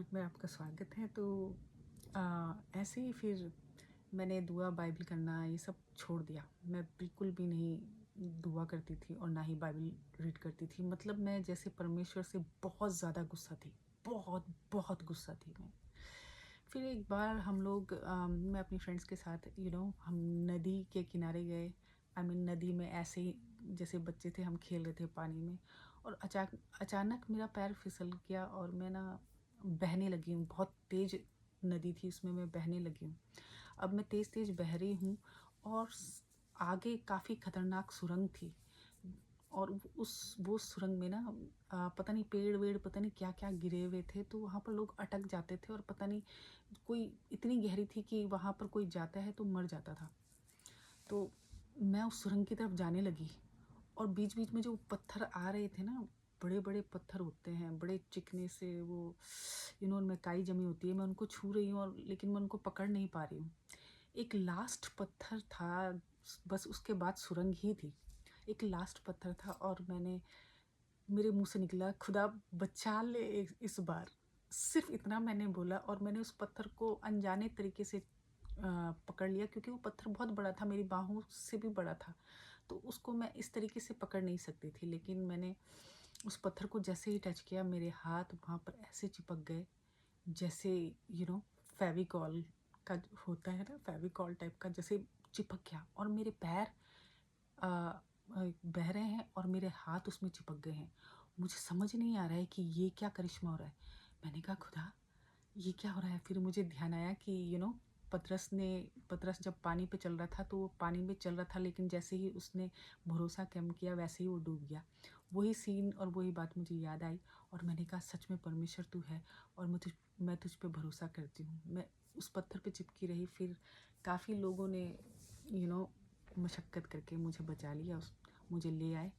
YouTube में आपका स्वागत है। तो ऐसे ही फिर मैंने दुआ बाइबल करना ये सब छोड़ दिया। मैं बिल्कुल भी नहीं दुआ करती थी और ना ही बाइबल रीड करती थी। मतलब मैं जैसे परमेश्वर से बहुत ज़्यादा गुस्सा थी, बहुत बहुत गुस्सा थी मैं। फिर एक बार हम लोग मैं अपनी फ्रेंड्स के साथ हम नदी के किनारे गए। आई मीन नदी में ऐसे ही जैसे बच्चे थे हम खेल रहे थे पानी में, और अचानक मेरा पैर फिसल गया और मैं ना बहने लगी हूँ। बहुत तेज़ नदी थी, उसमें मैं बहने लगी हूँ। अब मैं तेज़-तेज़ बह रही हूँ और आगे काफ़ी खतरनाक सुरंग थी, और वो सुरंग में ना पता नहीं पेड़-वेड़ पता नहीं क्या-क्या गिरे हुए थे, तो वहाँ पर लोग अटक जाते थे और पता नहीं कोई इतनी गहरी थी कि वहाँ पर कोई जाता है तो मर जाता था। तो मैं उस सुरंग की तरफ जाने लगी और बीच-बीच में जो पत्थर आ रहे थे ना, बड़े-बड़े पत्थर होते हैं, बड़े चिकने से, वो उनमें काई जमी होती है। मैं उनको छू रही हूँ और लेकिन मैं उनको पकड़ नहीं पा रही हूँ। एक लास्ट पत्थर था, बस उसके बाद सुरंग ही थी। एक लास्ट पत्थर था और मेरे मुँह से निकला, खुदा बचा ले इस बार। सिर्फ़ इतना मैंने बोला और मैंने उस पत्थर को अनजाने तरीके से पकड़ लिया, क्योंकि वो पत्थर बहुत बड़ा था, मेरी बाहों से भी बड़ा था। तो उसको मैं इस तरीके से पकड़ नहीं सकती थी, लेकिन मैंने उस पत्थर को जैसे ही टच किया, मेरे हाथ वहाँ पर ऐसे चिपक गए जैसे यू नो फेविकॉल का जो होता है ना, फेविकॉल टाइप का जैसे चिपक गया, और मेरे पैर बह रहे हैं और मेरे हाथ उसमें चिपक गए हैं। मुझे समझ नहीं आ रहा है कि ये क्या करिश्मा हो रहा है। मैंने कहा, खुदा ये क्या हो रहा है? फिर मुझे ध्यान आया कि पतरस जब पानी पे चल रहा था तो वो पानी में चल रहा था, लेकिन जैसे ही उसने भरोसा कम किया वैसे ही वो डूब गया। वही सीन और वही बात मुझे याद आई और मैंने कहा, सच में परमेश्वर तू है और मैं तुझ पे भरोसा करती हूँ। मैं उस पत्थर पे चिपकी रही। फिर काफ़ी लोगों ने यू नो मशक्कत करके मुझे बचा लिया, मुझे ले आए।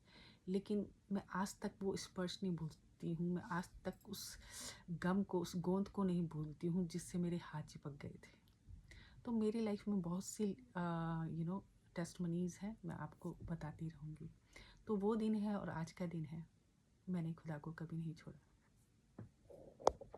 लेकिन मैं आज तक वो स्पर्श नहीं भूलती हूँ। मैं आज तक उस गम को, उस गोंद को नहीं भूलती हूँ जिससे मेरे हाथ चिपक गए थे। तो मेरी लाइफ में बहुत सी टेस्टमनीज़ हैं, मैं आपको बताती रहूँगी। तो वो दिन है और आज का दिन है, मैंने खुदा को कभी नहीं छोड़ा।